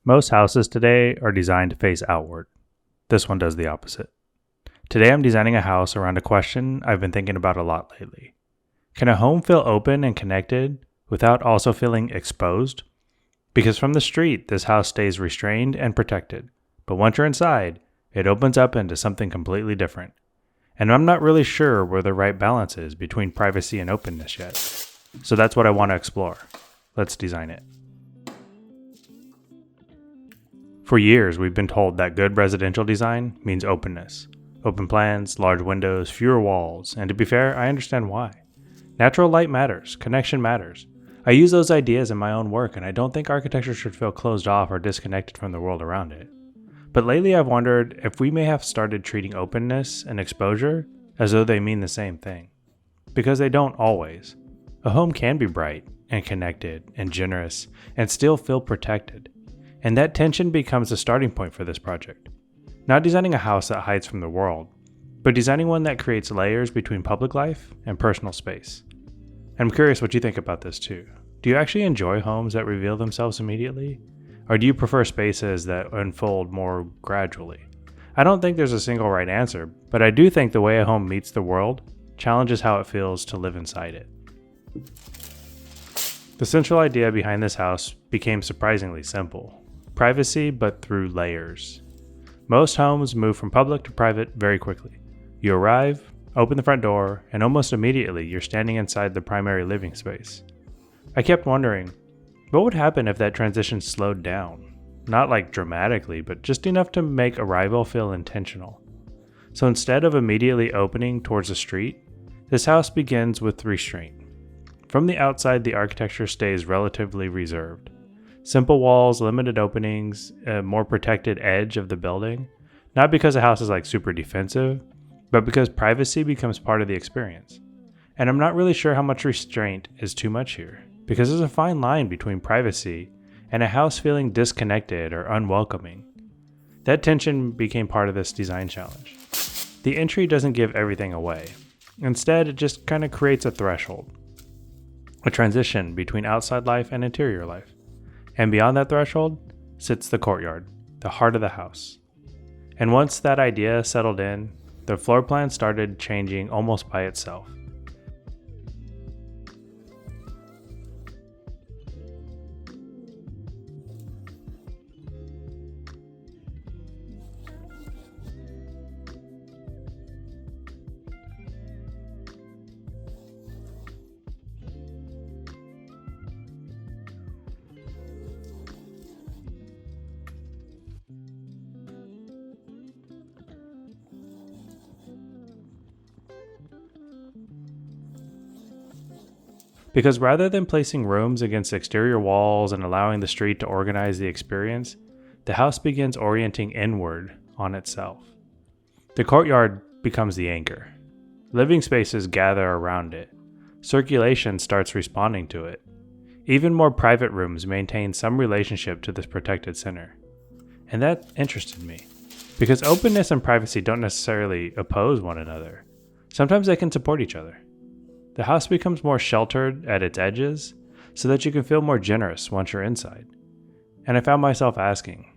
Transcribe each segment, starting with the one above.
Most houses today are designed to face outward. This one does the opposite. Today I'm designing a house around a question I've been thinking about a lot lately. Can a home feel open and connected without also feeling exposed? Because from the street, this house stays restrained and protected. But once you're inside, it opens up into something completely different. And I'm not really sure where the right balance is between privacy and openness yet. So that's what I want to explore. Let's design it. For years, we've been told that good residential design means openness. Open plans, large windows, fewer walls, and to be fair, I understand why. Natural light matters, connection matters. I use those ideas in my own work, and I don't think architecture should feel closed off or disconnected from the world around it. But lately I've wondered if we may have started treating openness and exposure as though they mean the same thing. Because they don't always. A home can be bright and connected and generous and still feel protected. And that tension becomes the starting point for this project. Not designing a house that hides from the world, but designing one that creates layers between public life and personal space. I'm curious what you think about this too. Do you actually enjoy homes that reveal themselves immediately? Or do you prefer spaces that unfold more gradually? I don't think there's a single right answer, but I do think the way a home meets the world challenges how it feels to live inside it. The central idea behind this house became surprisingly simple. Privacy, but through layers. Most homes move from public to private very quickly. You arrive, open the front door, and almost immediately you're standing inside the primary living space. I kept wondering, what would happen if that transition slowed down? Not like dramatically, but just enough to make arrival feel intentional. So instead of immediately opening towards the street, this house begins with restraint. From the outside, the architecture stays relatively reserved. Simple walls, limited openings, a more protected edge of the building. Not because the house is like super defensive, but because privacy becomes part of the experience. And I'm not really sure how much restraint is too much here, because there's a fine line between privacy and a house feeling disconnected or unwelcoming. That tension became part of this design challenge. The entry doesn't give everything away. Instead, it just kind of creates a threshold, a transition between outside life and interior life. And beyond that threshold sits the courtyard, the heart of the house. And once that idea settled in, the floor plan started changing almost by itself. Because rather than placing rooms against exterior walls and allowing the street to organize the experience, the house begins orienting inward on itself. The courtyard becomes the anchor. Living spaces gather around it. Circulation starts responding to it. Even more private rooms maintain some relationship to this protected center. And that interested me, because openness and privacy don't necessarily oppose one another. Sometimes they can support each other. The house becomes more sheltered at its edges so that you can feel more generous once you're inside. And I found myself asking,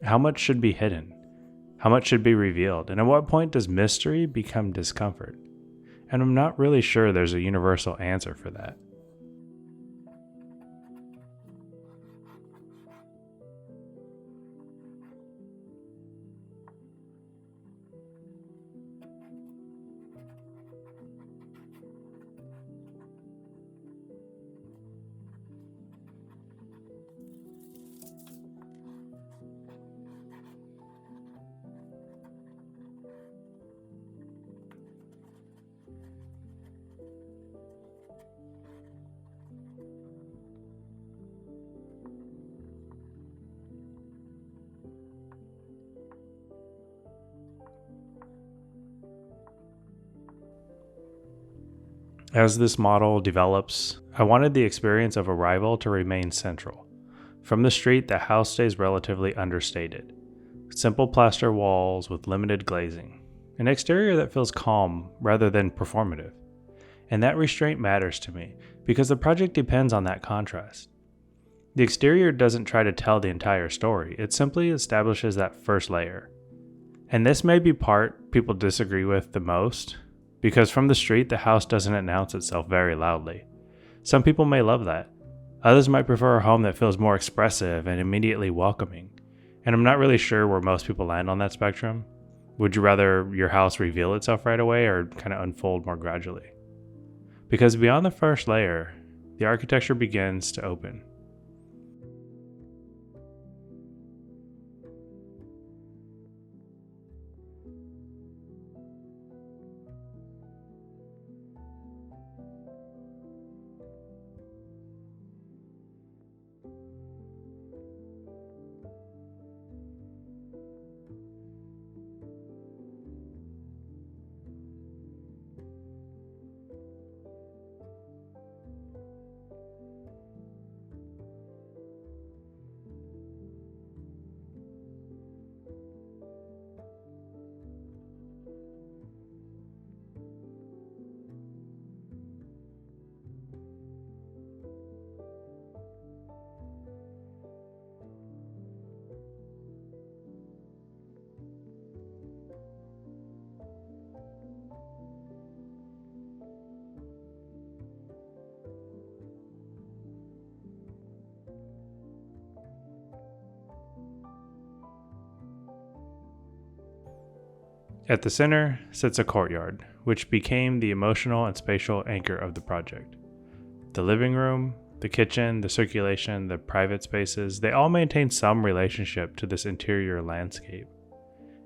how much should be hidden? How much should be revealed? And at what point does mystery become discomfort? And I'm not really sure there's a universal answer for that. As this model develops, I wanted the experience of arrival to remain central. From the street, the house stays relatively understated. Simple plaster walls with limited glazing. An exterior that feels calm rather than performative. And that restraint matters to me because the project depends on that contrast. The exterior doesn't try to tell the entire story, it simply establishes that first layer. And this may be part people disagree with the most, because from the street the house doesn't announce itself very loudly. Some people may love that. Others might prefer a home that feels more expressive and immediately welcoming. And I'm not really sure where most people land on that spectrum. Would you rather your house reveal itself right away or kind of unfold more gradually? Because beyond the first layer, the architecture begins to open. At the center sits a courtyard, which became the emotional and spatial anchor of the project. The living room, the kitchen, the circulation, the private spaces, they all maintain some relationship to this interior landscape.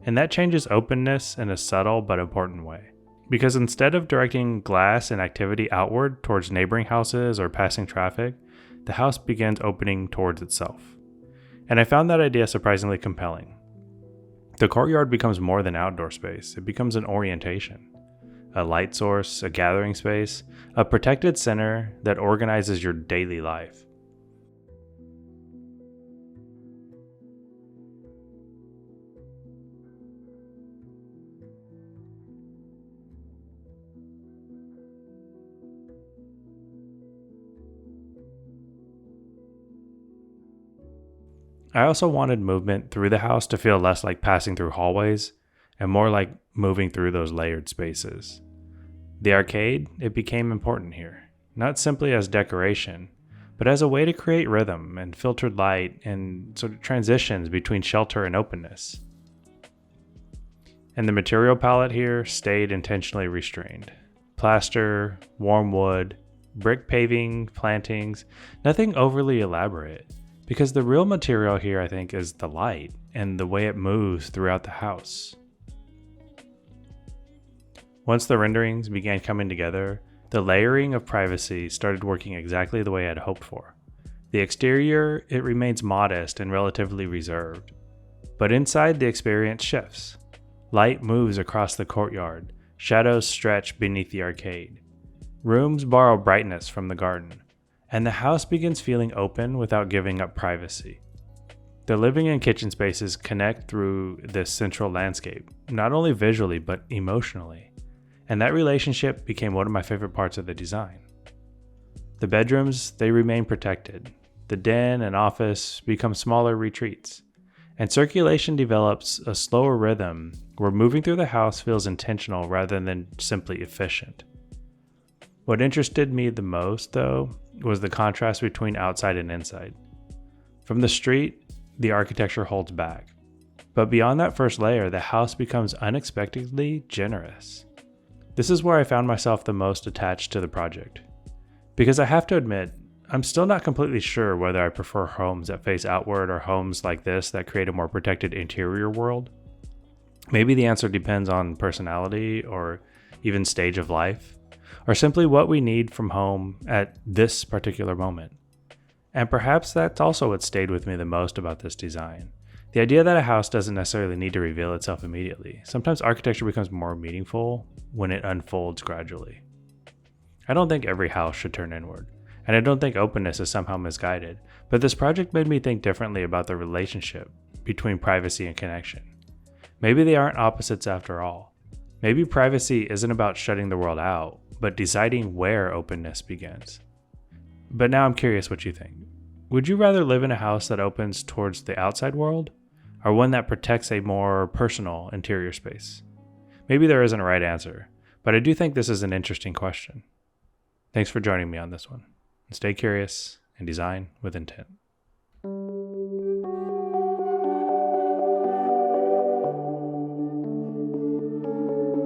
And that changes openness in a subtle but important way. Because instead of directing glass and activity outward towards neighboring houses or passing traffic, the house begins opening towards itself. And I found that idea surprisingly compelling. The courtyard becomes more than outdoor space. It becomes an orientation, a light source, a gathering space, a protected center that organizes your daily life. I also wanted movement through the house to feel less like passing through hallways and more like moving through those layered spaces. The arcade, it became important here, not simply as decoration, but as a way to create rhythm and filtered light and sort of transitions between shelter and openness. And the material palette here stayed intentionally restrained. Plaster, warm wood, brick paving, plantings, nothing overly elaborate. Because the real material here, I think, is the light and the way it moves throughout the house. Once the renderings began coming together, the layering of privacy started working exactly the way I'd hoped for. The exterior, it remains modest and relatively reserved. But inside, the experience shifts. Light moves across the courtyard. Shadows stretch beneath the arcade. Rooms borrow brightness from the garden. And the house begins feeling open without giving up privacy. The living and kitchen spaces connect through this central landscape, not only visually but emotionally. And that relationship became one of my favorite parts of the design. The bedrooms, they remain protected. The den and office become smaller retreats. And circulation develops a slower rhythm where moving through the house feels intentional rather than simply efficient. What interested me the most, though, was the contrast between outside and inside. From the street, the architecture holds back. But beyond that first layer, the house becomes unexpectedly generous. This is where I found myself the most attached to the project. Because I have to admit, I'm still not completely sure whether I prefer homes that face outward or homes like this that create a more protected interior world. Maybe the answer depends on personality or even stage of life, or simply what we need from home at this particular moment. And perhaps that's also what stayed with me the most about this design. The idea that a house doesn't necessarily need to reveal itself immediately. Sometimes architecture becomes more meaningful when it unfolds gradually. I don't think every house should turn inward, and I don't think openness is somehow misguided, but this project made me think differently about the relationship between privacy and connection. Maybe they aren't opposites after all. Maybe privacy isn't about shutting the world out, but deciding where openness begins. But now I'm curious what you think. Would you rather live in a house that opens towards the outside world, or one that protects a more personal interior space? Maybe there isn't a right answer, but I do think this is an interesting question. Thanks for joining me on this one. And stay curious and design with intent.